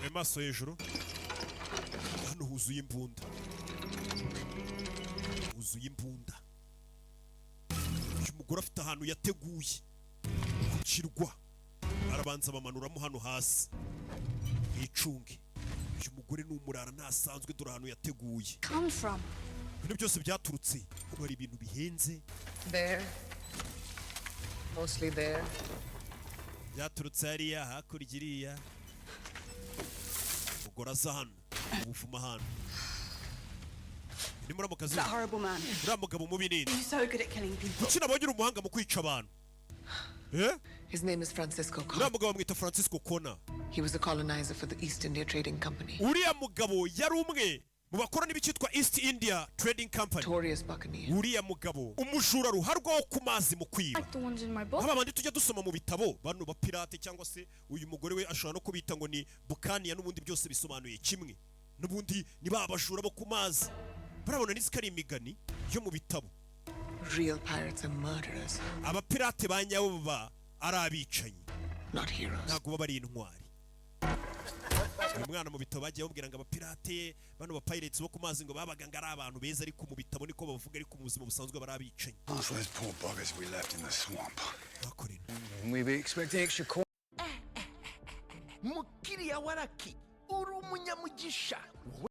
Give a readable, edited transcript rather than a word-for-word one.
Amaso hejuru. Hano huzuye imbunda. Huzuye imbunda. Uyu mugore afite ahantu yateguye kukirwa. Arabanza bamanuramo hano hasi. Icunge. Uyu mugore n'umurara ntasanzwe dore ahantu yateguye. Come from. Ibintu byose byaturutse. Kuba ari ibintu bihenze. There. Mostly there. Byaturutse hariya hakurya iriya. Umugore aza hano. Ubufuma hano. Ni muri akazi. That horrible man. Uriya mugabo mubi nini? He's so good at killing people. Kuki nabonye umuhanga mu kwica abantu? His name is Francisco Uriya Connor. mugabo bamwita Francisco Connor. He was a colonizer for the East India Trading Company. Uriya mugabo yari umwe mu bakora n'ibicitwa East India Trading Company. Notorious buccaneer. Uriya mugabo umujura ruharwaho ku mazi mu kwiba. Like the ones in my book. Aba bandi tujya dusoma mu bitabo bano ba pirate cyangwa se uyu mugore we ashobora no kubita ngo ni Bukaniya n'ubundi byose bisobanuye kimwe. N'ubundi ni ba bajura bo ku mazi. Barabona nizikari imigani yo mu bitabo. Real pirates and murderers. Aba pirate ba nyabo ba ari abicanyi. Not heroes. Ntago baba ari intwari. Uyu mwana mu bitabo bagiye bamubwira ngo abapirate bano ba pirates bo ku mazi ngo babaga ngo ari abantu beza ariko mu bitabo niko bavuga ariko mu buzima busanzwe bari abicanyi. Those poor buggers we left in the swamp. Bakorina. We be expecting extra coin. Mukiriya waraki uri umunyamugisha.